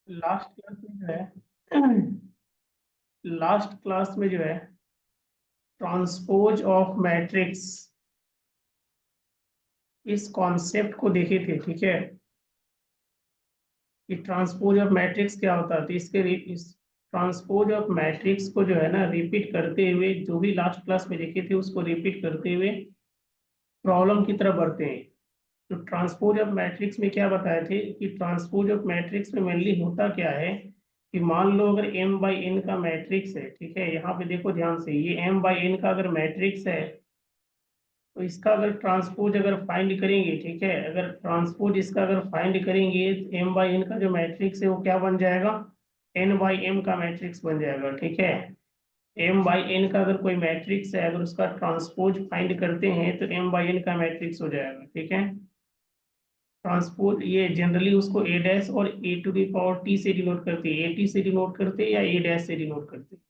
Last class में जो है लास्ट क्लास में जो है ट्रांसपोज ऑफ मैट्रिक्स इस कॉन्सेप्ट को देखे थे। ठीक है, कि ट्रांसपोज ऑफ मैट्रिक्स क्या होता है। तो इस ट्रांसपोज ऑफ मैट्रिक्स को जो है ना रिपीट करते हुए, जो भी लास्ट क्लास में देखे थे उसको रिपीट करते हुए प्रॉब्लम की तरफ बढ़ते हैं। तो ट्रांसपोज ऑफ मैट्रिक्स में क्या बताए थे कि ट्रांसपोज ऑफ मैट्रिक्स में मेनली होता क्या है कि मान लो अगर m बाई n का मैट्रिक्स है। ठीक है, यहाँ पे देखो ध्यान से, ये m बाई n का अगर मैट्रिक्स है तो इसका अगर ट्रांसपोज अगर फाइंड करेंगे, ठीक है, अगर ट्रांसपोज इसका अगर फाइंड करेंगे तो m बाई n का जो मैट्रिक्स है वो क्या बन जाएगा, n बाई m का मैट्रिक्स बन जाएगा। ठीक है, m बाई n का अगर कोई मैट्रिक्स है, अगर उसका ट्रांसपोज फाइंड करते हैं तो m बाई n का मैट्रिक्स हो जाएगा। ठीक है, ट्रांसपोज ये जनरली उसको ए डैश और ए टू दी पावर टी से डिनोट करते हैं, ए टी से डिनोट करते हैं या ए डैश से डिनोट करते हैं।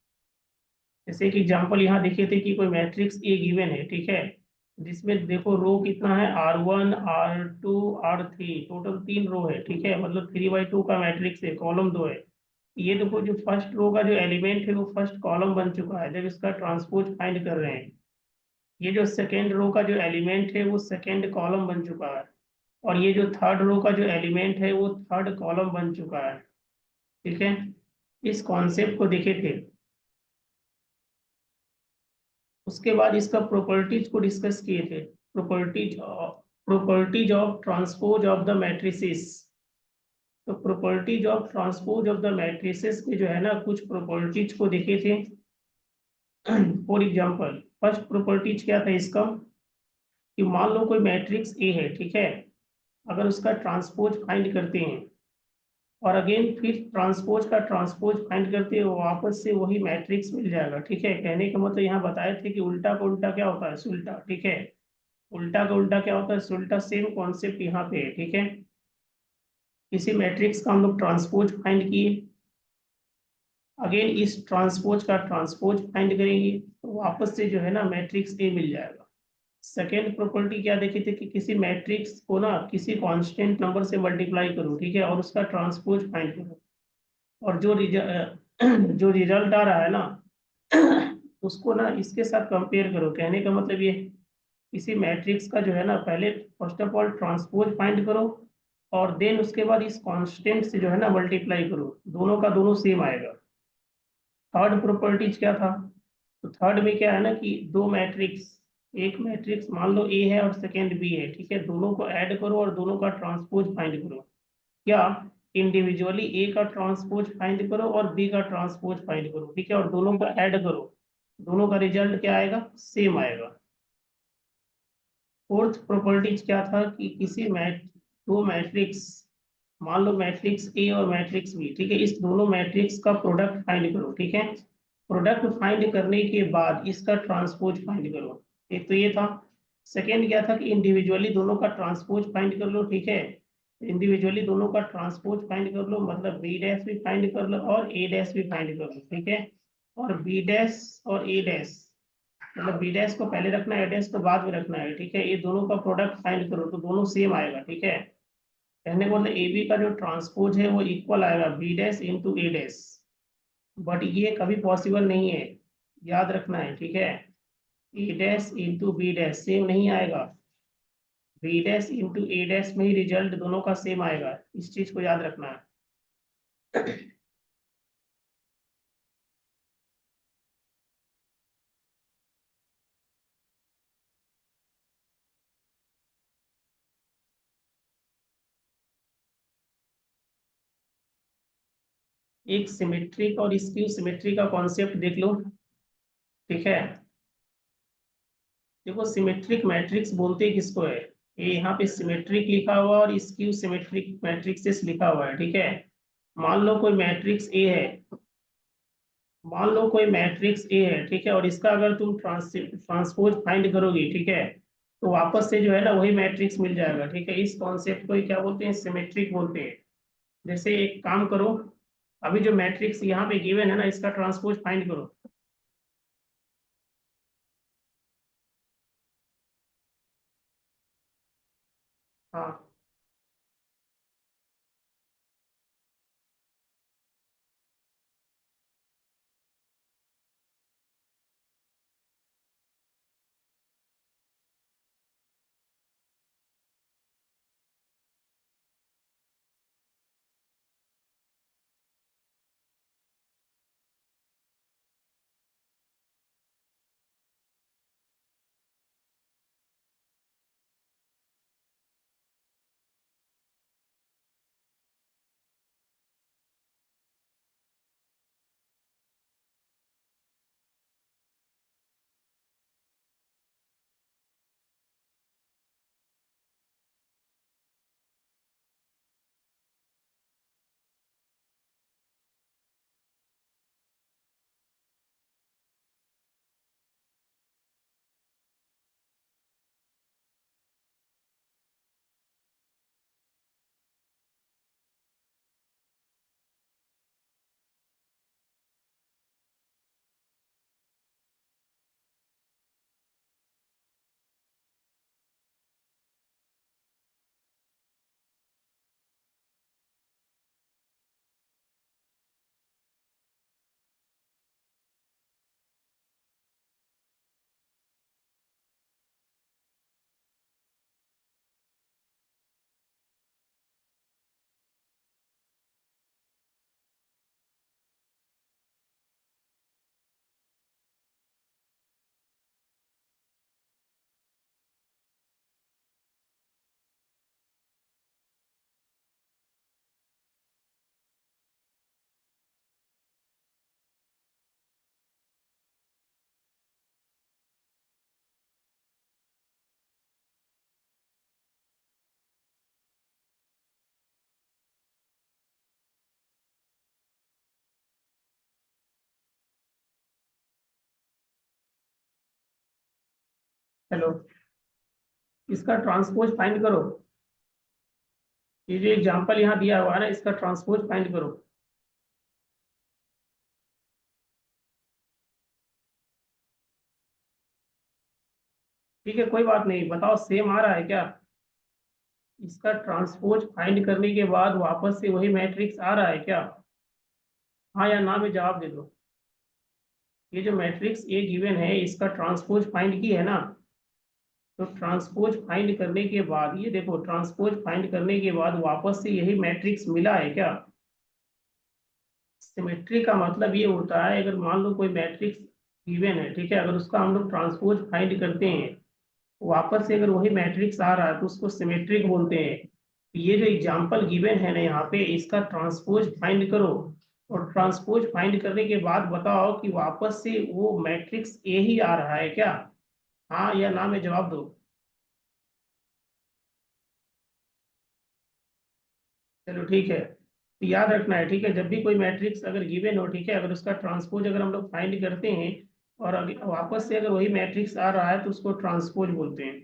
जैसे कि एग्जांपल यहाँ देखे थे कि कोई मैट्रिक्स ए गिवन है। ठीक है, जिसमें देखो रो कितना है, R1 R2 R3, टोटल 3 रो है। ठीक है, मतलब 3/2 का मैट्रिक्स है, कॉलम 2 है। ये देखो जो फर्स्ट रो का जो एलिमेंट है वो फर्स्ट कॉलम बन चुका है जब इसका ट्रांसपोज फाइंड कर रहे हैं। ये जो सेकेंड रो का जो एलिमेंट है वो सेकेंड कॉलम बन चुका है, और ये जो थर्ड रो का जो एलिमेंट है वो थर्ड कॉलम बन चुका है। ठीक है, इस कॉन्सेप्ट को देखे थे। उसके बाद इसका प्रॉपर्टीज को डिस्कस किए थे। Properties of transpose of the matrices. तो properties of transpose of the matrices में जो है ना कुछ प्रॉपर्टीज को देखे थे। फॉर एग्जांपल, फर्स्ट प्रॉपर्टीज क्या था इसका कि मान लो कोई मैट्रिक्स ए है। ठीक है, अगर उसका ट्रांसपोज फाइंड करते हैं और अगेन फिर ट्रांसपोज का ट्रांसपोज फाइंड करते हैं, वो वापस से वही मैट्रिक्स मिल जाएगा। ठीक है, कहने का मतलब यहाँ बताए थे कि उल्टा का उल्टा क्या होता है, सुल्टा। ठीक है, उल्टा का उल्टा क्या होता है, सुल्टा। सेम कॉन्सेप्ट यहाँ पे है। ठीक है, किसी मैट्रिक्स का हम लोग ट्रांसपोज फाइंड किए, अगेन इस ट्रांसपोज का ट्रांसपोज फाइंड करेंगे तो वापस से जो है ना मैट्रिक्स ए मिल जाएगा। सेकेंड प्रॉपर्टी क्या देखी थी कि किसी मैट्रिक्स को ना किसी कांस्टेंट नंबर से मल्टीप्लाई करो। ठीक है, और उसका ट्रांसपोज फाइंड करो, और जो रिजल्ट आ रहा है ना उसको ना इसके साथ कंपेयर करो। कहने का मतलब ये, किसी मैट्रिक्स का जो है ना पहले first of all transpose find करो, और देन उसके बाद इस कांस्टेंट से जो है ना मल्टीप्लाई करो, दोनों का दोनों सेम आएगा। थर्ड प्रॉपर्टीज क्या था, तो थर्ड में क्या है ना कि दो मैट्रिक्स, एक मैट्रिक्स मान लो ए है और सेकेंड बी है। ठीक है, दोनों को ऐड करो और दोनों का ट्रांसपोज फाइंड करो। क्या, इंडिविजुअली ए का ट्रांसपोज फाइंड करो और बी का ट्रांसपोज फाइंड करो। ठीक है, और दोनों को ऐड करो, दोनों का रिजल्ट क्या आएगा, सेम आएगा। फोर्थ प्रॉपर्टीज क्या था कि किसी दो मैट्रिक्स, मान लो मैट्रिक्स ए और मैट्रिक्स बी। ठीक है, इस दोनों मैट्रिक्स का प्रोडक्ट फाइंड करो। ठीक है, प्रोडक्ट फाइंड करने के बाद इसका ट्रांसपोज फाइंड करो। एक तो ये था। सेकेंड क्या था कि इंडिविजुअली दोनों का ट्रांसपोज फाइंड कर लो। ठीक है, इंडिविजुअली दोनों का ट्रांसपोज फाइंड कर लो, मतलब बी डैश भी फाइंड कर लो और ए डैश भी फाइंड कर लो। ठीक है, और बी डैश और ए डैश, मतलब बी डैश को पहले रखना है, ए डैश को बाद में रखना है। ठीक है, ये दोनों का प्रोडक्ट फाइंड करो तो दोनों सेम आएगा। ठीक है, कहने को मतलब ए बी का जो ट्रांसपोज है वो इक्वल आएगा B dash into A dash, but ये कभी पॉसिबल नहीं है, याद रखना है। ठीक है, A dash into B dash same नहीं आएगा, B dash into A dash में ही रिजल्ट दोनों का सेम आएगा, इस चीज को याद रखना है। एक सिमेट्रिक और स्क्यू सिमेट्री का कॉन्सेप्ट देख लो। ठीक है, देखो सिमेट्रिक मैट्रिक्स बोलते हैं किसको है, ये यहाँ पे सिमेट्रिक लिखा हुआ और स्क्यू सिमेट्रिक मैट्रिक्सेस लिखा हुआ है। ठीक है, मान लो कोई मैट्रिक्स ए है, मान लो कोई मैट्रिक्स ए है। ठीक है, और इसका अगर तुम ट्रांसपोज फाइंड करोगे, ठीक है, तो वापस से जो है ना वही मैट्रिक्स मिल जाएगा। ठीक है, इस कॉन्सेप्ट को ही क्या बोलते हैं, सिमेट्रिक बोलते हैं। जैसे एक काम करो, अभी जो मैट्रिक्स यहाँ पे गिवन है ना इसका ट्रांसपोज फाइंड करो। हाँ, हेलो, इसका ट्रांसपोज फाइंड करो। ये जो एग्जांपल यहाँ दिया हुआ है ना, इसका ट्रांसपोज फाइंड करो। ठीक है, कोई बात नहीं, बताओ सेम आ रहा है क्या? इसका ट्रांसपोज फाइंड करने के बाद वापस से वही मैट्रिक्स आ रहा है क्या? हाँ या ना में जवाब दे दो। ये जो मैट्रिक्स ए गिवन है, इसका ट्रांसपोज फाइंड की है ना? तो ट्रांसपोज फाइंड करने के बाद ये देखो, ट्रांसपोज फाइंड करने के बाद वापस से यही मैट्रिक्स मिला है क्या? सिमेट्री का मतलब ये होता है, अगर मान लो कोई मैट्रिक्स गिवन है, ठीक है, अगर उसका हम लोग ट्रांसपोज फाइंड करते हैं, वापस से अगर वही मैट्रिक्स आ रहा है तो उसको सिमेट्रिक बोलते हैं। ये जो एग्जांपल गिवन है ना यहाँ पे, इसका ट्रांसपोज फाइंड करो, और ट्रांसपोज फाइंड करने के बाद बताओ कि वापस से वो मैट्रिक्स ए ही आ रहा है क्या? हाँ या ना में जवाब दो। चलो ठीक है, तो याद रखना है, ठीक है, जब भी कोई मैट्रिक्स अगर गिवन हो, ठीक है, अगर उसका ट्रांसपोज अगर हम लोग फाइंड करते हैं और वापस से अगर वही मैट्रिक्स आ रहा है तो उसको ट्रांसपोज बोलते हैं।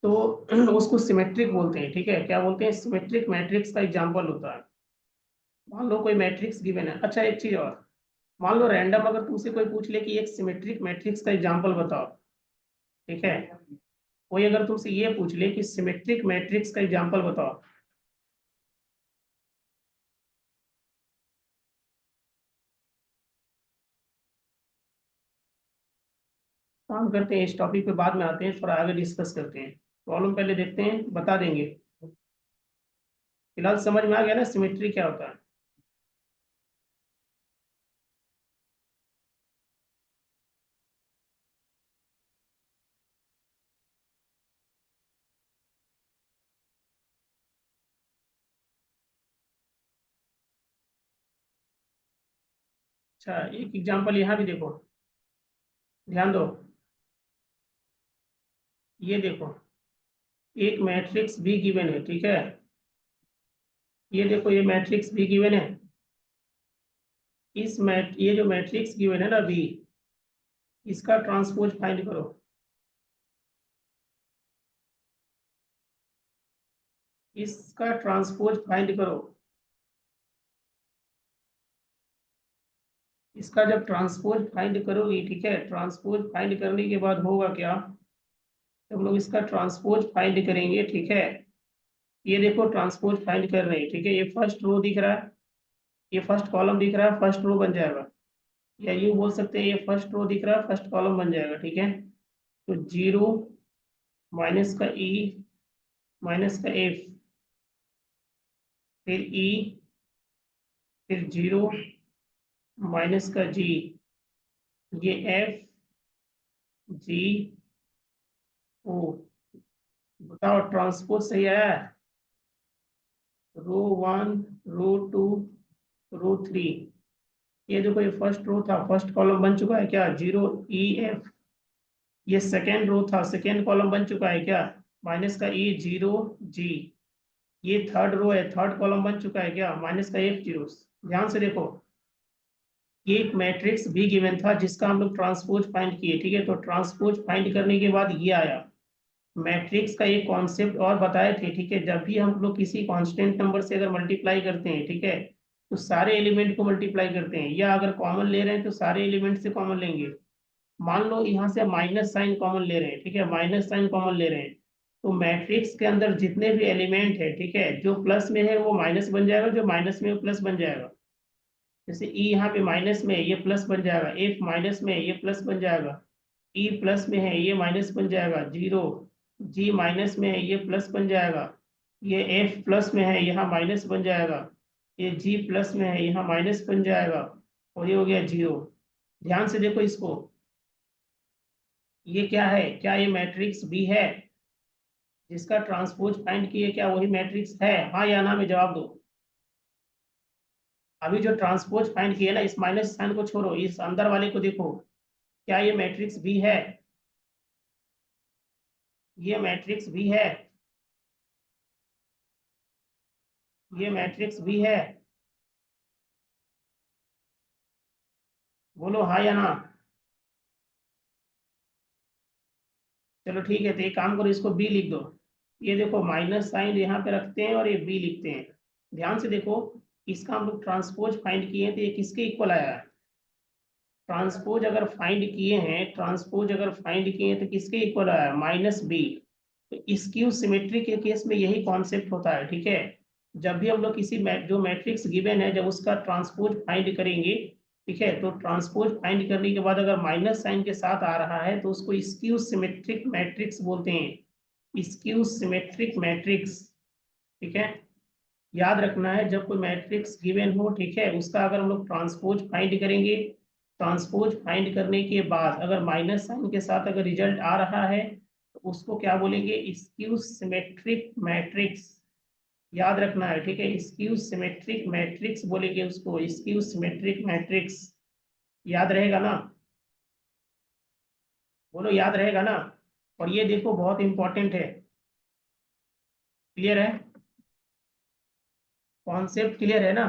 तो उसको सिमेट्रिक बोलते हैं, ठीक है, क्या बोलते हैं? सिमेट्रिक मैट्रिक्स का एग्जांपल होता है। मान लो कोई मैट्रिक्स गिवन है। अच्छा, एक चीज और, मान लो रैंडम अगर तुमसे कोई पूछ ले कि एक सिमेट्रिक मैट्रिक्स का एग्जांपल बताओ, ठीक है, कोई अगर तुमसे ये पूछ ले कि सिमेट्रिक मैट्रिक्स का एग्जांपल बताओ। काम करते हैं, इस टॉपिक पे बाद में आते हैं, थोड़ा आगे डिस्कस करते हैं। प्रॉब्लम पहले देखते हैं, बता देंगे। फिलहाल समझ में आ गया ना सिमेट्री क्या होता है? अच्छा, एक एग्जांपल यहाँ भी देखो, ध्यान दो। ये देखो, एक मैट्रिक्स बी गिवन है, ठीक है, ये देखो, ये मैट्रिक्स बी गिवन है। ये जो मैट्रिक्स गिवन है ना बी, इसका ट्रांसपोज फाइंड करो। इसका ट्रांसपोज फाइंड करो। इसका जब ट्रांसपोज फाइंड करोगी, ठीक है, ट्रांसपोज फाइंड करने के बाद होगा क्या? जब लोग इसका ट्रांसपोज फाइंड करेंगे, ठीक है, ये देखो ट्रांसपोज फाइंड कर रहे हैं, ठीक है, ये फर्स्ट रो दिख रहा है, ये फर्स्ट कॉलम दिख रहा है, फर्स्ट रो बन जाएगा। या यूं बोल सकते हैं, ये फर्स्ट रो दिख रहा है, फर्स्ट कॉलम बन जाएगा, ठीक है। तो जीरो माइनस का ई माइनस का एफ, फिर ई, फिर जीरो माइनस का जी, ये एफ जी ओ। बताओ ट्रांसपोज सही आया है? Row one, row two, row three, ये देखो, ये फर्स्ट रो था, फर्स्ट कॉलम बन चुका है क्या? Zero E F. ये सेकेंड रो था, सेकेंड कॉलम बन चुका है क्या? माइनस का ई जीरो जी। ये थर्ड रो है, थर्ड कॉलम बन चुका है क्या? माइनस का एफ जीरो। ध्यान से देखो, ये एक मैट्रिक्स भी गिवन था जिसका हम लोग ट्रांसपोज फाइंड किए, ठीक है, तो ट्रांसपोज फाइंड करने के बाद ये आया। मैट्रिक्स का एक कॉन्सेप्ट और बताए थे, ठीक है, जब भी हम लोग किसी कांस्टेंट नंबर से अगर मल्टीप्लाई करते हैं, ठीक है, तो सारे एलिमेंट को मल्टीप्लाई करते हैं, या अगर कॉमन ले रहे हैं तो सारे एलिमेंट से कॉमन लेंगे। मान लो यहाँ से माइनस साइन कॉमन ले रहे हैं, ठीक है, माइनस साइन कॉमन ले रहे हैं, तो मैट्रिक्स के अंदर जितने भी एलिमेंट है, ठीक है, जो प्लस में है वो माइनस बन जाएगा, जो माइनस में है वो प्लस बन जाएगा। जैसे ई यहाँ पे माइनस में है, ये प्लस बन जाएगा, एफ माइनस में है, ये प्लस बन जाएगा, ई प्लस में है, ये माइनस बन जाएगा, जीरो जी माइनस में है, ये प्लस बन जाएगा, ये एफ प्लस में है, यहाँ माइनस बन जाएगा, ये जी प्लस में है, यहाँ माइनस बन जाएगा, और ये हो गया जीरो। ध्यान से देखो इसको, ये क्या है? क्या ये मैट्रिक्स बी है जिसका ट्रांसपोज फाइंड किए? क्या वही मैट्रिक्स है? हाँ या ना में जवाब दो। अभी जो ट्रांसपोज फाइंड किए ना, इस माइनस साइन को छोड़ो, इस अंदर वाले को देखो, क्या ये मैट्रिक्स बी है? ये मैट्रिक्स बी है? ये मैट्रिक्स बी है? बोलो हाँ या ना। चलो ठीक है, तो एक काम करो, इसको बी लिख दो। ये देखो माइनस साइन यहाँ पे रखते हैं और ये बी लिखते हैं। ध्यान से देखो, इसका हम लोग ट्रांसपोज फाइंड किए हैं, तो ये किसके इक्वल आया है? ट्रांसपोज अगर फाइंड किए हैं, ट्रांसपोज अगर फाइंड किए हैं तो किसके इक्वल आया है? Minus B. तो स्क्यू सिमेट्री के केस में यही कॉन्सेप्ट होता है, ठीक है। जब भी हम लोग किसी जो मैट्रिक्स गिवन है, जब उसका ट्रांसपोज फाइंड करेंगे, ठीक है, तो ट्रांसपोज फाइंड करने के बाद अगर माइनस साइन के साथ आ रहा है तो उसको स्क्यू सिमेट्रिक मैट्रिक्स बोलते हैं, स्क्यू सिमेट्रिक मैट्रिक्स, ठीक है। याद रखना है, जब कोई मैट्रिक्स गिवन हो, ठीक है, उसका अगर हम लोग ट्रांसपोज फाइंड करेंगे, ट्रांसपोज फाइंड करने के बाद अगर माइनस साइन के साथ अगर रिजल्ट आ रहा है तो उसको क्या बोलेंगे? Skew symmetric matrix. याद रखना है, ठीक है, स्क्यू सिमेट्रिक मैट्रिक्स बोलेंगे उसको, स्क्यू सिमेट्रिक मैट्रिक्स। याद रहेगा ना? बोलो, याद रहेगा ना? और ये देखो बहुत इंपॉर्टेंट है। क्लियर है? कॉन्सेप्ट क्लियर है ना?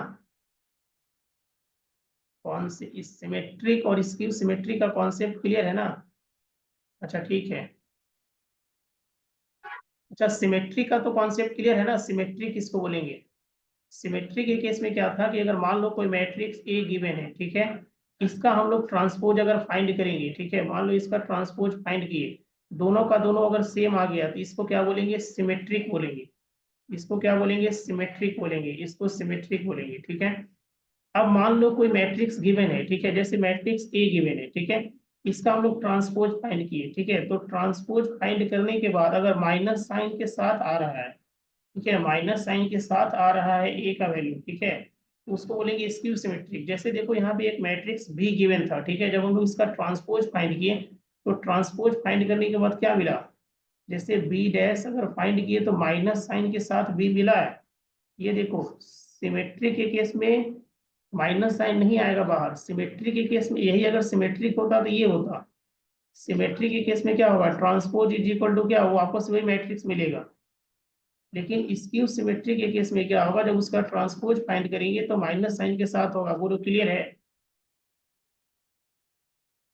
कौन से इस सिमेट्रिक और स्क्यू सिमेट्रिक का कॉन्सेप्ट क्लियर है ना? अच्छा ठीक है। अच्छा, सिमेट्री का तो कॉन्सेप्ट क्लियर है ना? सिमेट्री किसको बोलेंगे? सिमेट्री के केस में क्या था कि अगर मान लो कोई मैट्रिक्स ए गिवन है, ठीक है, इसका हम लोग ट्रांसपोज अगर फाइंड करेंगे, ठीक है, मान लो इसका ट्रांसपोज फाइंड किए, दोनों का दोनों अगर सेम आ गया तो इसको क्या बोलेंगे? सिमेट्रिक बोलेंगे। इसको क्या बोलेंगे? सिमेट्रिक बोलेंगे, इसको सिमेट्रिक बोलेंगे, ठीक है। अब मान लो कोई मैट्रिक्स गिवन है, ठीक है, जैसे मैट्रिक्स ए गिवन है, ठीक है, इसका हम लोग ट्रांसपोज फाइंड किए, ठीक है, तो ट्रांसपोज फाइंड करने के बाद अगर माइनस साइन के साथ आ रहा है, ठीक है, माइनस साइन के साथ आ रहा है ए का वैल्यू, ठीक है, तो उसको बोलेंगे स्क्यू सिमेट्रिक। जैसे देखो यहाँ पे एक मैट्रिक्स बी गिवन था, ठीक है, जब हम लोग इसका ट्रांसपोज फाइंड किए तो ट्रांसपोज फाइंड करने के बाद क्या मिला? जैसे बी डैश अगर फाइंड किए तो माइनस साइन के साथ बी मिला है। ये देखो, सिमेट्री के केस में माइनस साइन नहीं आएगा बाहर, सिमेट्री के केस में यही अगर सिमेट्रिक होता तो ये होता। सिमेट्री के केस में क्या होगा? ट्रांसपोज इज इक्वल टू क्या, वो वापस वही मैट्रिक्स मिलेगा। लेकिन स्क्यू सिमेट्री के केस में क्या होगा? जब उसका ट्रांसपोज फाइंड करेंगे तो माइनस साइन के साथ होगा। बोलो क्लियर है?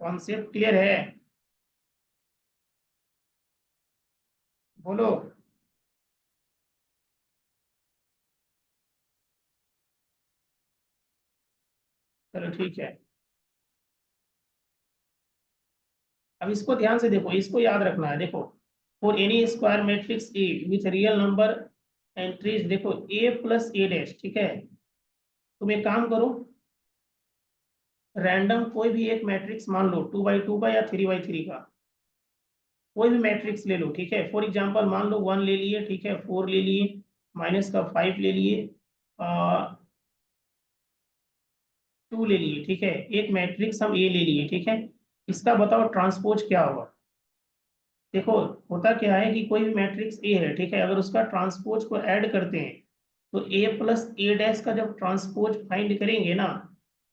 कॉन्सेप्ट क्लियर है? बोलो। चलो ठीक है। अब इसको ध्यान से देखो, इसको याद रखना है। देखो, for any square matrix A with real number entries, देखो ए प्लस ए डैश, ठीक है, तुम एक काम करो, रैंडम कोई भी एक मैट्रिक्स मान लो 2 बाई 2 का या 3 बाई 3 का, कोई भी मैट्रिक्स ले लो, ठीक है। फॉर एग्जांपल मान लो 1 ले लिए, ठीक है, 4 ले लिए, माइनस का 5 ले लिए, 2 ले लिए, ठीक है, एक मैट्रिक्स हम ए ले लिए, ठीक है। इसका बताओ ट्रांसपोज क्या होगा? देखो, होता क्या है कि कोई भी मैट्रिक्स ए है, ठीक है, अगर उसका ट्रांसपोज को ऐड करते हैं तो ए प्लस ए डैश का जब ट्रांसपोज फाइंड करेंगे ना,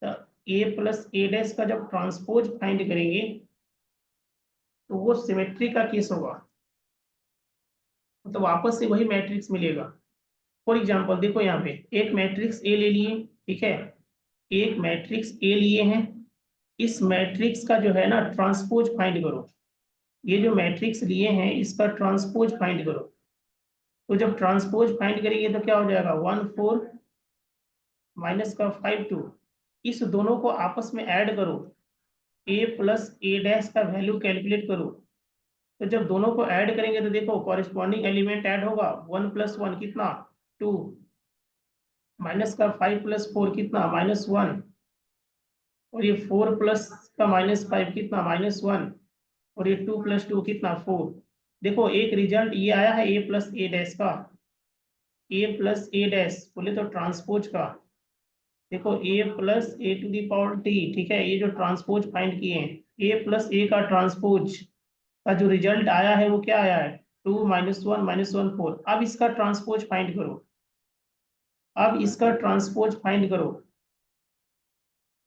तो ए प्लस ए डैश का जब ट्रांसपोज फाइंड करेंगे तो वो सिमेट्री का केस होगा, तो वापस से वही मैट्रिक्स मिलेगा। फॉर एग्जांपल देखो यहाँ पे एक मैट्रिक्स ए ले लिए, ठीक है, एक मैट्रिक्स ए लिए हैं, इस मैट्रिक्स का जो है ना ट्रांसपोज फाइंड करो। ये जो मैट्रिक्स लिए हैं इसका ट्रांसपोज फाइंड करो। तो जब ट्रांसपोज फाइंड करेंगे तो क्या हो जाएगा? 1 4 माइनस का 5 2, इस दोनों को आपस में ऐड करो, ए प्लस ए डैश का वैल्यू कैलकुलेट करो। तो जब दोनों को ऐड करेंगे तो देखो कॉरेस्पॉन्डिंग एलिमेंट ऐड होगा, 1 + 1 कितना? 2, माइनस का 5 + 4 कितना? -1, और ये 4 प्लस का -5 कितना? -1, और ये 2 + 2 कितना? 4। देखो एक रिजल्ट ये आया है ए प्लस ए डैश का, ए प्लस ए डैश बोले तो ट्रांसपोज का। देखो A plus A to the power T, ठीक है, ये जो ट्रांसपोज फाइंड किए हैं, ए प्लस ए का ट्रांसपोज का जो रिजल्ट आया है वो क्या आया है? 2 -1 -1 4। अब इसका ट्रांसपोज फाइंड करो, अब इसका ट्रांसपोज फाइंड करो।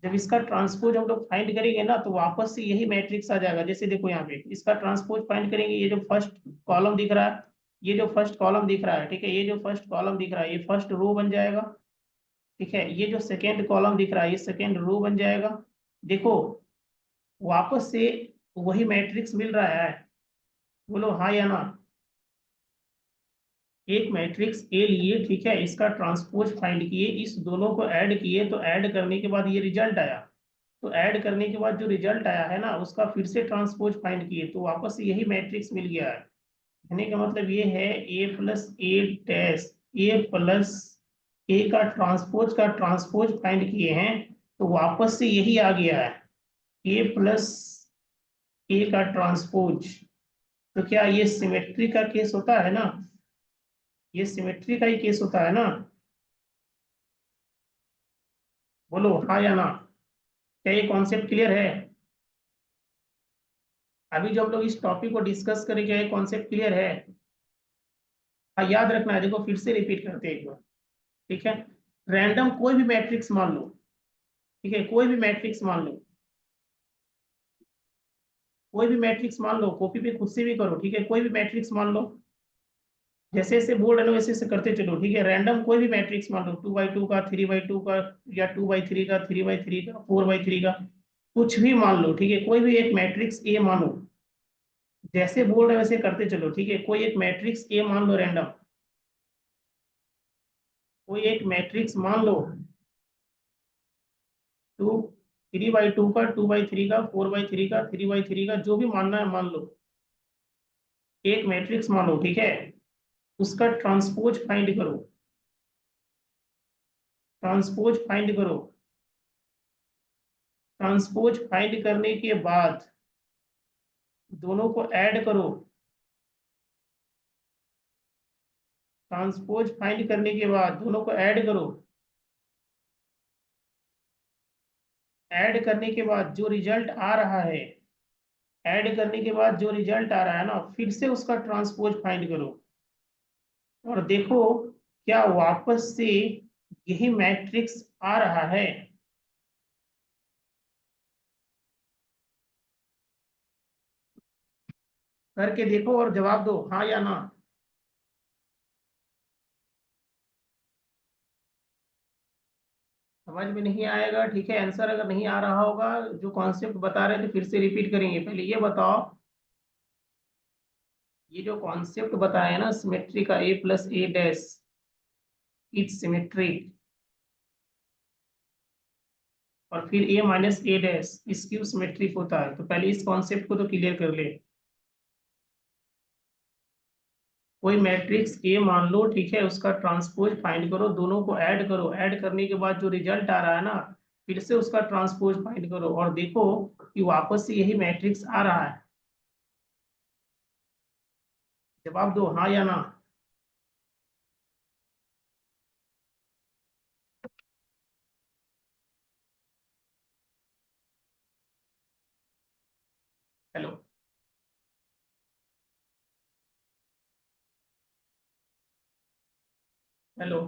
जब इसका ट्रांसपोज हम लोग फाइंड करेंगे ना तो वापस से यही मैट्रिक्स आ जाएगा। जैसे देखो यहाँ पे इसका ट्रांसपोज फाइंड करेंगे, ये जो फर्स्ट कॉलम दिख रहा है, ये जो फर्स्ट कॉलम दिख रहा है, ठीक है, ये जो फर्स्ट कॉलम दिख रहा है ये फर्स्ट रो बन जाएगा, ठीक है, ये जो सेकेंड कॉलम दिख रहा है ये सेकेंड रो बन जाएगा। देखो वापस से वही मैट्रिक्स मिल रहा है, बोलो हाँ या ना। एक मैट्रिक्स ए लिए, ठीक है, इसका ट्रांसपोज फाइंड किए, इस दोनों को ऐड किए, तो ऐड करने के बाद ये रिजल्ट आया, तो ऐड करने के बाद जो रिजल्ट आया है ना, उसका फिर से ट्रांसपोज फाइंड किए, तो वापस से यही मैट्रिक्स मिल गया है। कहने का मतलब ये है ए plus A dash, A plus ए का ट्रांसपोज फाइंड किए हैं, तो वापस से यही आ गया है, ए प्लस ए का ट्रांसपोज। तो क्या ये सिमेट्री का केस होता है ना, ये सिमेट्री का ही केस होता है ना। बोलो हाँ या ना। क्या ये कॉन्सेप्ट क्लियर है? अभी जो हम लोग इस टॉपिक को डिस्कस करें, क्या ये कॉन्सेप्ट क्लियर है? हाँ, याद रखना है, देखो फिर से रिपीट करते हैं एक बार, ठीक है। रैंडम कोई भी मैट्रिक्स मान लो, ठीक है, कोई भी मैट्रिक्स मान लो, कोई भी मैट्रिक्स मान लो, कॉपी पे खुद से भी करो, ठीक है, कोई भी मैट्रिक्स मान लो, जैसे जैसे बोल रहे हो वैसे वैसे करते चलो, ठीक है। रैंडम कोई भी मैट्रिक्स मान लो, 2x2 का, 3x2 का, या 2x3 का, 3x3 का, 4x3 का, कुछ भी मान लो, ठीक है, कोई भी एक मैट्रिक्स ए मानो, जैसे बोल रहे हो वैसे करते चलो, ठीक है। कोई एक मैट्रिक्स ए मान लो रैंडम, कोई एक मैट्रिक्स मान लो, 3x2 का, 2x3 का, 4x3 का, 3x3 का, जो भी मानना है मान लो, एक मैट्रिक्स मानो, ठीक है, उसका ट्रांसपोज फाइंड करो, ट्रांसपोज फाइंड करो, ट्रांसपोज फाइंड करने के बाद दोनों को ऐड करो, ट्रांसपोज फाइंड करने के बाद दोनों को ऐड करो, ऐड करने के बाद जो रिजल्ट आ रहा है, ऐड करने के बाद जो रिजल्ट आ रहा है ना, फिर से उसका ट्रांसपोज फाइंड करो, और देखो क्या वापस से यही मैट्रिक्स आ रहा है। करके देखो और जवाब दो हाँ या ना। समझ में नहीं आएगा, ठीक है, आंसर अगर नहीं आ रहा होगा, जो कॉन्सेप्ट बता रहे थे फिर से रिपीट करेंगे। पहले ये बताओ, ये जो कॉन्सेप्ट बताया ना सिमेट्री का, A plus A dash is symmetric, और फिर ए माइनस ए डैश इसकी सिमेट्रिक होता है, तो पहले इस कॉन्सेप्ट को तो क्लियर कर ले। कोई मैट्रिक्स ए मान लो, ठीक है, उसका ट्रांसपोज फाइंड करो, दोनों को ऐड करो, ऐड करने के बाद जो रिजल्ट आ रहा है ना, फिर से उसका ट्रांसपोज फाइंड करो, और देखो कि वापस से यही मैट्रिक्स आ रहा है। जवाब दो हाँ या ना। हेलो। हेलो।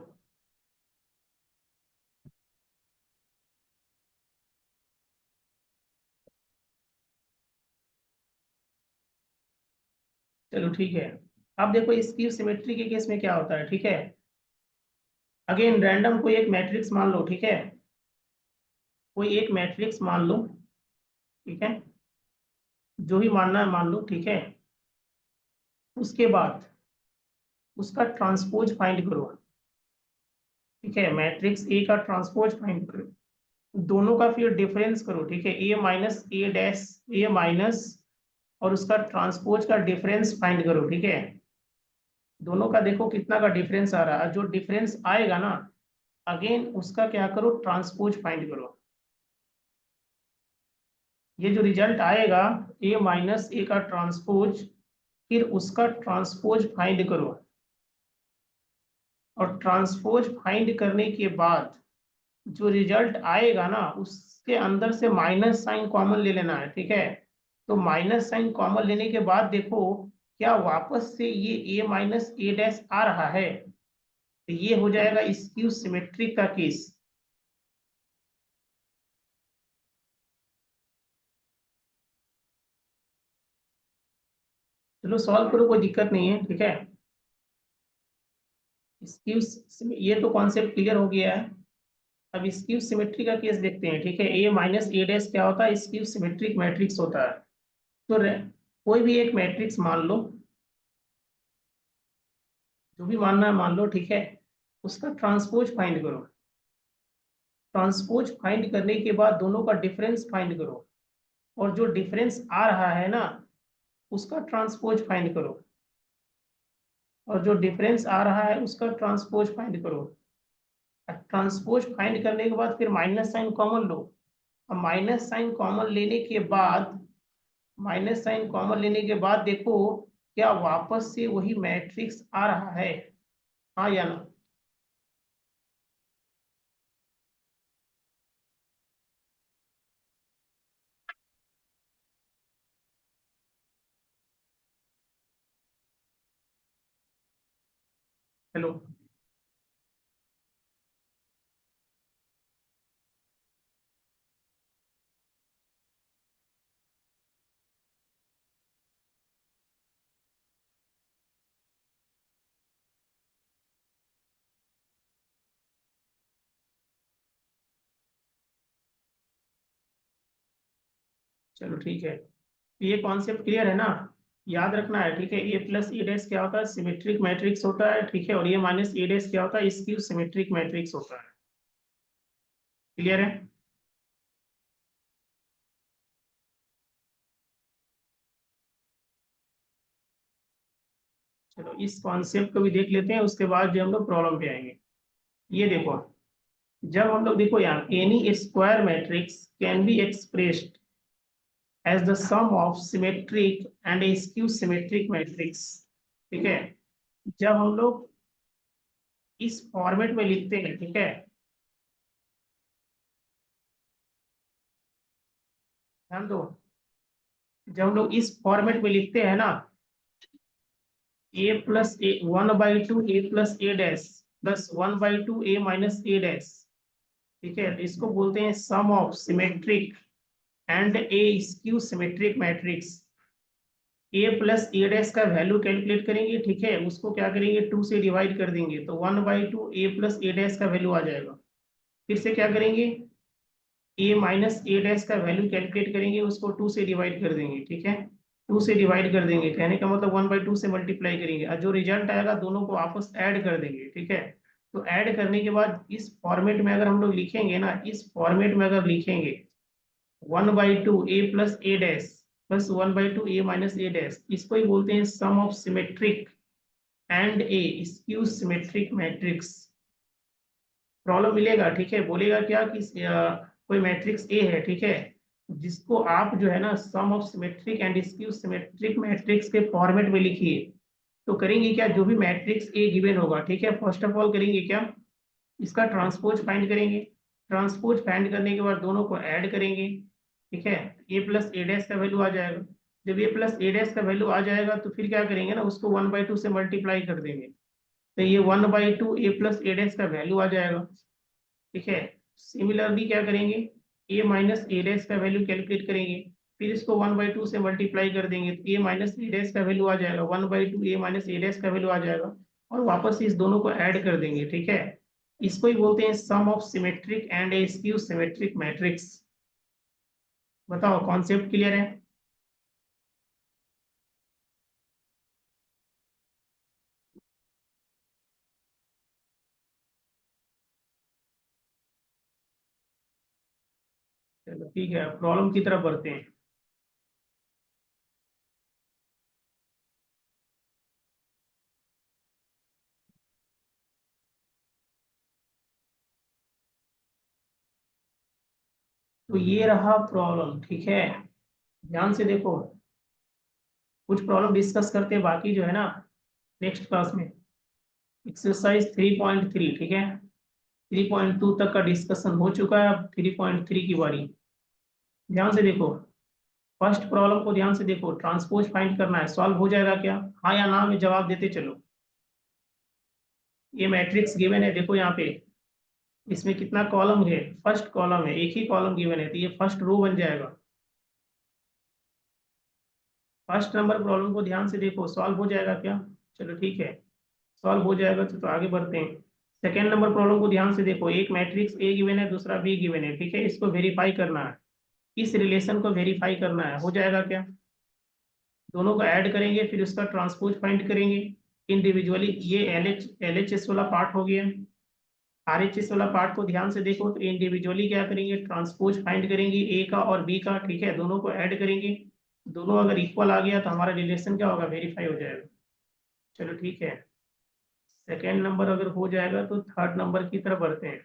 चलो ठीक है। अब देखो स्क्यू सिमेट्री के केस में क्या होता है, ठीक है। अगेन रैंडम कोई एक मैट्रिक्स मान लो, ठीक है, कोई एक मैट्रिक्स मान लो, ठीक है, जो भी मानना है मान लो, ठीक है। उसके बाद उसका ट्रांसपोज फाइंड करो, ठीक है, मैट्रिक्स ए का ट्रांसपोज फाइंड करो, दोनों का फिर डिफरेंस करो, ठीक है, ए minus A dash, A minus, और उसका ट्रांसपोज का डिफरेंस फाइंड करो, ठीक है। दोनों का देखो कितना का डिफरेंस आ रहा है, जो डिफरेंस आएगा ना, अगेन उसका क्या करो, ट्रांसपोज फाइंड करो। ये जो रिजल्ट आएगा, ए माइनस ए का ट्रांसपोज, फिर उसका ट्रांसपोज फाइंड करो, और ट्रांसपोज फाइंड करने के बाद जो रिजल्ट आएगा ना, उसके अंदर से माइनस साइन कॉमन ले लेना है, ठीक है। तो माइनस साइन कॉमन लेने के बाद देखो क्या वापस से ये ए माइनस ए डैश आ रहा है, तो ये हो जाएगा स्क्यू सिमेट्रिक का केस। चलो सॉल्व करो, कोई दिक्कत नहीं है, ठीक है। स्क्यू, ये तो कॉन्सेप्ट क्लियर हो गया है। अब स्क्यू सिमेट्री का केस देखते हैं, ठीक है। ए माइनस ए डैश क्या होता है, स्क्यू सिमेट्रिक मैट्रिक्स होता है। तो कोई भी एक मैट्रिक्स मान लो, जो भी मानना है मान लो, ठीक है। उसका ट्रांसपोज फाइंड करो। ट्रांसपोज फाइंड करने के बाद दोनों का डिफरेंस फाइंड करो, और जो डिफरेंस आ रहा है ना, उसका ट्रांसपोज फाइंड करो, और जो डिफरेंस आ रहा है उसका ट्रांसपोज फाइंड करो। ट्रांसपोज फाइंड करने के बाद फिर माइनस साइन कॉमन लो। अब माइनस साइन कॉमन लेने के बाद देखो क्या वापस से वही मैट्रिक्स आ रहा है, हाँ या ना। हेलो। चलो ठीक है, ये कॉन्सेप्ट क्लियर है ना। याद रखना है, ठीक है। ए प्लस ए डैश क्या होता है, सिमेट्रिक मैट्रिक्स होता है, ठीक है। और ये माइनस ए डैश क्या होता है, स्क्यू सिमेट्रिक मैट्रिक्स होता है। क्लियर है। चलो इस कॉन्सेप्ट को भी देख लेते हैं, उसके बाद जो हम लोग प्रॉब्लम पे आएंगे। ये देखो, जब हम लोग देखो यहाँ any square matrix can be expressed as the sum of symmetric and skew symmetric matrix, ठीक है। जब हम लोग इस फॉर्मेट में लिखते हैं, ठीक है, ध्यान दो। जब हम लोग इस फॉर्मेट में लिखते हैं ना, A plus A 1/2 A plus A dash plus 1/2 A minus A dash, ठीक है। तो इसको बोलते हैं sum of symmetric and A skew symmetric matrix. A plus A dash का वैल्यू कैलकुलेट करेंगे, ठीक है, उसको क्या करेंगे, 2 से डिवाइड कर देंगे, तो 1/2 ए प्लस ए डैश का वैल्यू आ जाएगा। फिर से क्या करेंगे, ए माइनस ए डैश का वैल्यू कैलकुलेट करेंगे, उसको 2 से डिवाइड कर देंगे, ठीक है। 2 से डिवाइड कर देंगे, कहने का मतलब 1/2 से मल्टीप्लाई करेंगे, और जो रिजल्ट आएगा दोनों को आपस ऐड कर देंगे, ठीक है। तो ऐड करने के बाद इस फॉर्मेट में अगर हम लोग लिखेंगे ना, इस फॉर्मेट में अगर लिखेंगे 1/2 A plus A dash plus 1/2 A minus A dash, इसको ही बोलते हैं sum of symmetric and A skew symmetric matrix. Problem मिलेगा, ठीक है, बोलेगा क्या कि कोई मैट्रिक्स ए है, ठीक है, जिसको आप जो है ना sum of symmetric and skew symmetric matrix के फॉर्मेट में लिखिए। तो करेंगे क्या, जो भी मैट्रिक्स ए गिवन होगा, ठीक है, फर्स्ट ऑफ ऑल करेंगे क्या, इसका ट्रांसपोज फाइंड करेंगे। ट्रांसपोज फाइंड करने के बाद दोनों को ऐड करेंगे, ठीक है। ए प्लस ए डैश का वैल्यू आ जाएगा। जब ए प्लस ए डैश का वैल्यू आ जाएगा तो फिर क्या करेंगे ना, उसको 1/2 से मल्टीप्लाई कर देंगे, तो ये 1/2 ए प्लस ए डैश का वैल्यू आ जाएगा, ठीक है। सिमिलरली क्या करेंगे, ए माइनस ए डैश का वैल्यू कैलकुलेट करेंगे, फिर इसको 1/2 से मल्टीप्लाई कर देंगे, तो ए माइनस ए डैश का वैल्यू आ जाएगा, 1/2 ए माइनस ए डैश का वैल्यू आ जाएगा, और वापस इस दोनों को ऐड कर देंगे, ठीक है। इसको ही बोलते हैं sum of symmetric and A skew symmetric matrix. बताओ कॉन्सेप्ट क्लियर है। चलो ठीक है, प्रॉब्लम की तरफ बढ़ते हैं। तो ये रहा प्रॉब्लम, ठीक है। ध्यान से देखो, कुछ प्रॉब्लम डिस्कस करते हैं, बाकी जो है ना नेक्स्ट क्लास में। एक्सरसाइज 3.3, ठीक है। 3.2 तक का डिस्कशन हो चुका है, अब 3.3 की बारी। ध्यान से देखो, फर्स्ट प्रॉब्लम को ध्यान से देखो, ट्रांसपोज फाइंड करना है, सॉल्व हो जाएगा क्या, हाँ या ना में जवाब देते चलो। ये मैट्रिक्स गिवन है, देखो यहाँ पे, इसमें कितना कॉलम है, फर्स्ट कॉलम है, एक ही कॉलम गिवन है, तो ये फर्स्ट रो बन जाएगा। फर्स्ट नंबर प्रॉब्लम को ध्यान से देखो, सॉल्व हो जाएगा क्या, चलो ठीक है, सॉल्व हो जाएगा तो आगे बढ़ते हैं। सेकेंड नंबर प्रॉब्लम को ध्यान से देखो, एक मैट्रिक्स ए गिवन है, दूसरा बी गिवन है, ठीक है, इसको वेरीफाई करना है, इस रिलेशन को वेरीफाई करना है, हो जाएगा क्या। दोनों को ऐड करेंगे, फिर उसका ट्रांसपोज फाइंड करेंगे इंडिविजुअली। ये एल एच एस वाला पार्ट हो गया। आर एच एस वाला पार्ट को ध्यान से देखो, तो इंडिविजुअली क्या करेंगे, ट्रांसपोज फाइंड करेंगे ए का और बी का, ठीक है, दोनों को ऐड करेंगे। दोनों अगर इक्वल आ गया तो हमारा रिलेशन क्या होगा, वेरीफाई हो जाएगा। चलो ठीक है, सेकेंड नंबर अगर हो जाएगा तो थर्ड नंबर की तरफ बढ़ते हैं।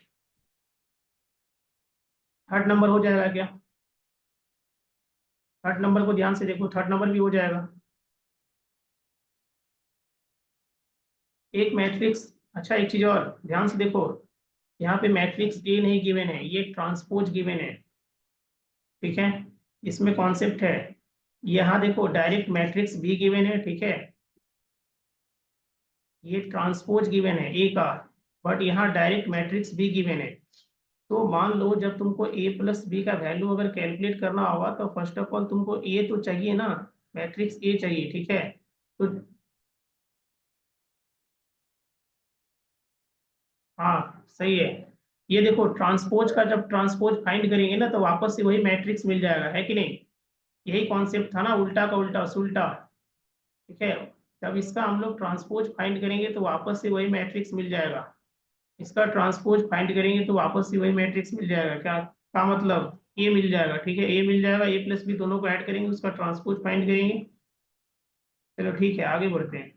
थर्ड नंबर हो जाएगा क्या? थर्ड नंबर को ध्यान से देखो, थर्ड नंबर भी हो जाएगा। एक मैट्रिक्स, अच्छा एक चीज और ध्यान से देखो, यहाँ पे मैट्रिक्स ए नहीं गिवन है, ये ट्रांसपोज गिवन है, ठीक है। इसमें कॉन्सेप्ट है, यहाँ देखो डायरेक्ट मैट्रिक्स बी गिवन है, ठीक है, ये ट्रांसपोज गिवन है ए का, बट यहाँ डायरेक्ट मैट्रिक्स बी गिवन है। तो मान लो जब तुमको ए प्लस बी का वैल्यू अगर कैलकुलेट करना होगा तो फर्स्ट ऑफ ऑल तुमको ए तो चाहिए ना, मैट्रिक्स ए चाहिए, ठीक है। तो हाँ सही है। ये देखो ट्रांसपोज का जब ट्रांसपोज फाइंड करेंगे ना तो वापस से वही मैट्रिक्स मिल जाएगा, है कि नहीं? यही कॉन्सेप्ट था ना, उल्टा का उल्टा सुल्टा, ठीक है। जब इसका हम लोग ट्रांसपोज फाइंड करेंगे तो वापस से वही मैट्रिक्स मिल जाएगा। इसका ट्रांसपोज फाइंड करेंगे तो वापस से वही मैट्रिक्स मिल जाएगा, क्या का मतलब, ए मिल जाएगा, ठीक है, ए मिल जाएगा, ए प्लस बी दोनों को ऐड करेंगे, उसका ट्रांसपोज फाइंड करेंगे। चलो ठीक है, आगे बढ़ते हैं।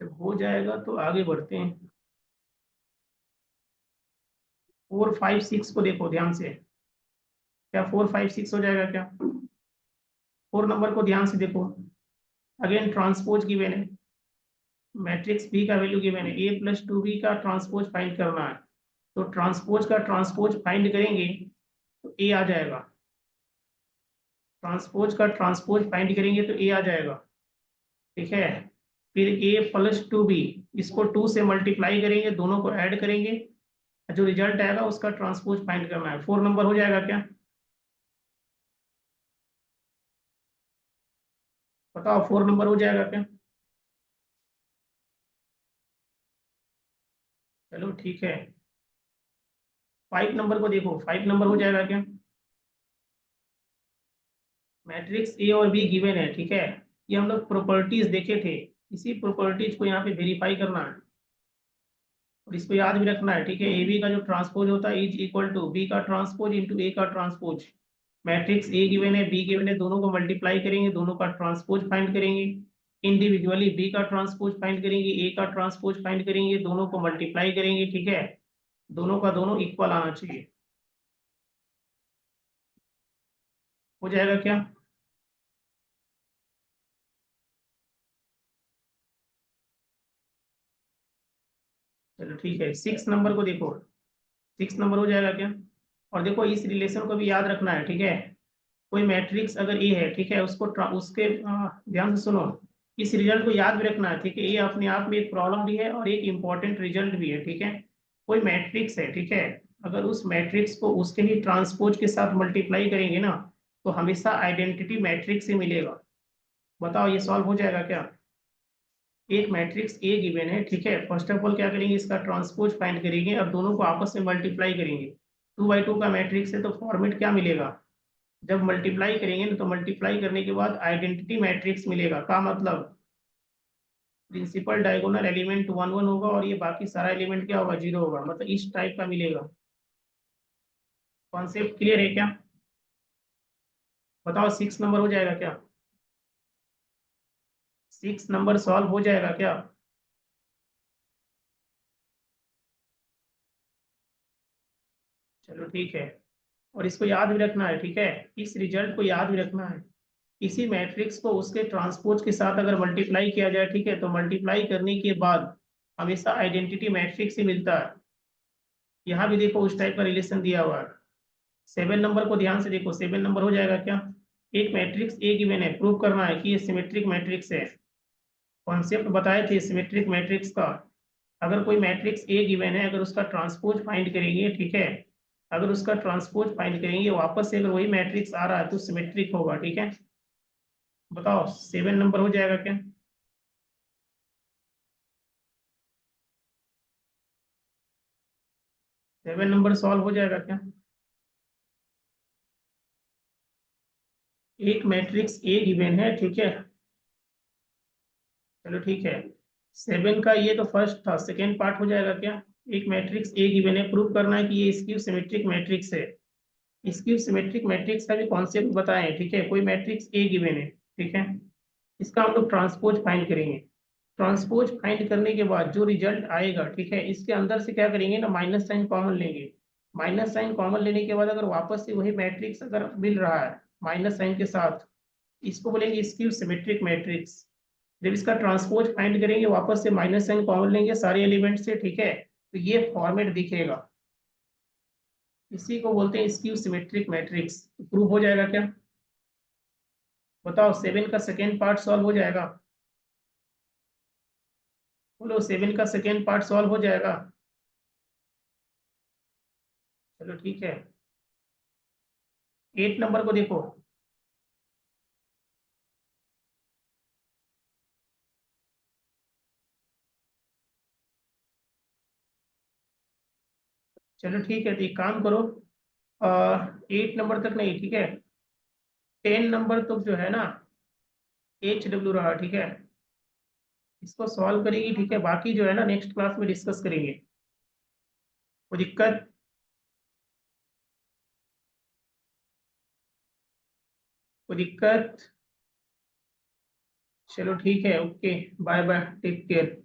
जब हो जाएगा तो आगे बढ़ते हैं। 4 5 6 को देखो ध्यान से, क्या 4 5 6 हो जाएगा क्या? 4 नंबर को ध्यान से देखो, अगेन ट्रांसपोज गिवन है, मैट्रिक्स बी का वैल्यू गिवन है, ए प्लस टू बी का ट्रांसपोज फाइंड करना है। तो ट्रांसपोज का ट्रांसपोज फाइंड करेंगे तो ए आ जाएगा, ट्रांसपोज का ट्रांसपोज फाइंड करेंगे तो ए आ जाएगा, ठीक है। फिर ए प्लस टू बी, इसको 2 से मल्टीप्लाई करेंगे, दोनों को ऐड करेंगे, जो रिजल्ट आएगा उसका ट्रांसपोज फाइंड करना है। 4 नंबर हो जाएगा क्या? बताओ 4 नंबर हो जाएगा क्या? चलो ठीक है, 5 नंबर को देखो, 5 नंबर हो जाएगा क्या? मैट्रिक्स ए और बी गिवन है, ठीक है, ये हम लोग प्रॉपर्टीज देखे थे, इसी प्रॉपर्टीज को यहाँ पे वेरीफाई करना है और इसको याद भी रखना है, ठीक है। ए बी का जो ट्रांसपोज होता है इज इक्वल टू बी का ट्रांसपोज इंटू ए का ट्रांसपोज। मैट्रिक्स ए गिवन है, बी गिवन है, दोनों को मल्टीप्लाई करेंगे, दोनों का ट्रांसपोज फाइंड करेंगे, इंडिविजुअली बी का ट्रांसपोज फाइंड करेंगे, ए का ट्रांसपोज फाइंड करेंगे, दोनों को मल्टीप्लाई करेंगे, ठीक है, दोनों का दोनों इक्वल आना चाहिए। हो जाएगा क्या? चलो ठीक है, 6 नंबर को देखो, 6 नंबर हो जाएगा क्या? और देखो इस रिलेशन को भी याद रखना है, ठीक है। कोई मैट्रिक्स अगर ए है, ठीक है, उसको उसके ध्यान से सुनो, इस रिजल्ट को याद भी रखना है, ठीक है, ये अपने आप में एक प्रॉब्लम भी है और एक इम्पॉर्टेंट रिजल्ट भी है, ठीक है। कोई मैट्रिक्स है, ठीक है, अगर उस मैट्रिक्स को उसके ही ट्रांसपोज के साथ मल्टीप्लाई करेंगे ना तो हमेशा आइडेंटिटी मैट्रिक्स ही मिलेगा। बताओ ये सॉल्व हो जाएगा क्या? एक मैट्रिक्स ए गिवन है, ठीक है, फर्स्ट ऑफ ऑल क्या करेंगे, इसका ट्रांसपोज फाइंड करेंगे, अब दोनों को आपस में मल्टीप्लाई करेंगे। 2 बाई 2 का मैट्रिक्स है तो फॉर्मेट क्या मिलेगा, जब मल्टीप्लाई करेंगे ना तो मल्टीप्लाई करने के बाद आइडेंटिटी मैट्रिक्स मिलेगा, का मतलब प्रिंसिपल डायगोनल एलिमेंट 1 1 होगा और ये बाकी सारा एलिमेंट क्या होगा, 0 होगा, मतलब इस टाइप का मिलेगा। कॉन्सेप्ट क्लियर है क्या? बताओ 6 नंबर हो जाएगा क्या? 6 नंबर सॉल्व हो जाएगा क्या? चलो ठीक है, और इसको याद भी रखना है, ठीक है, इस रिजल्ट को याद भी रखना है। किसी मैट्रिक्स को उसके ट्रांसपोज के साथ अगर मल्टीप्लाई किया जाए, ठीक है, तो मल्टीप्लाई करने के बाद हमेशा आइडेंटिटी मैट्रिक्स ही मिलता है। यहाँ भी देखो उस टाइप का रिलेशन दिया हुआ है। 7 नंबर को ध्यान से देखो, 7 नंबर हो जाएगा क्या? एक मैट्रिक्स ए गिवन है, प्रूव करना है कि ये सिमेट्रिक मैट्रिक्स है। कॉन्सेप्ट बताए थे सिमेट्रिक मैट्रिक्स का, अगर कोई मैट्रिक्स ए गिवन है, अगर उसका ट्रांसपोज फाइंड करेंगे, ठीक है, अगर उसका ट्रांसपोज फाइंड करेंगे वापस से अगर वही मैट्रिक्स आ रहा है तो सिमेट्रिक होगा, ठीक है। बताओ 7 नंबर हो जाएगा क्या? 7 नंबर सॉल्व हो जाएगा क्या? एक मैट्रिक्स ए गिवन है, ठीक है। चलो ठीक है, 7 का ये तो फर्स्ट था, सेकेंड पार्ट हो जाएगा क्या? एक मैट्रिक्स ए गिवन है, प्रूव करना है कि ये स्क्यू सिमेट्रिक मैट्रिक्स है। स्क्यू सिमेट्रिक मैट्रिक्स का भी कॉन्सेप्ट बताएं, ठीक है। कोई मैट्रिक्स ए गिवन है, ठीक है, इसका हम लोग ट्रांसपोज फाइंड करेंगे। ट्रांसपोज फाइंड करने के बाद जो रिजल्ट आएगा, ठीक है, इसके अंदर से क्या करेंगे ना, माइनस साइन कॉमन लेंगे। माइनस साइन कॉमन लेने के बाद अगर वापस से वही मैट्रिक्स अगर मिल रहा है माइनस साइन के साथ, इसको बोलेंगे स्क्यू सिमेट्रिक मैट्रिक्स। जब इसका ट्रांसपोज फाइंड करेंगे, वापस से माइनस साइन कॉमन लेंगे सारे एलिमेंट से, ठीक है, तो ये फॉर्मेट दिखेगा। इसी को बोलते हैं स्क्यू सिमेट्रिक मैट्रिक्स। प्रूव हो जाएगा क्या? बताओ, 7 का सेकेंड पार्ट सॉल्व हो जाएगा? बोलो, 7 का सेकेंड पार्ट सॉल्व हो जाएगा? चलो ठीक है, 8 नंबर को देखो। चलो ठीक है, तो एक काम करो, 8 नंबर तक नहीं, ठीक है, 10 नंबर तक जो है ना, HW रहा, ठीक है, इसको सॉल्व करेगी, ठीक है, बाकी जो है ना नेक्स्ट क्लास में डिस्कस करेंगे। कोई दिक्कत? कोई दिक्कत? चलो ठीक है, okay, bye bye, take care.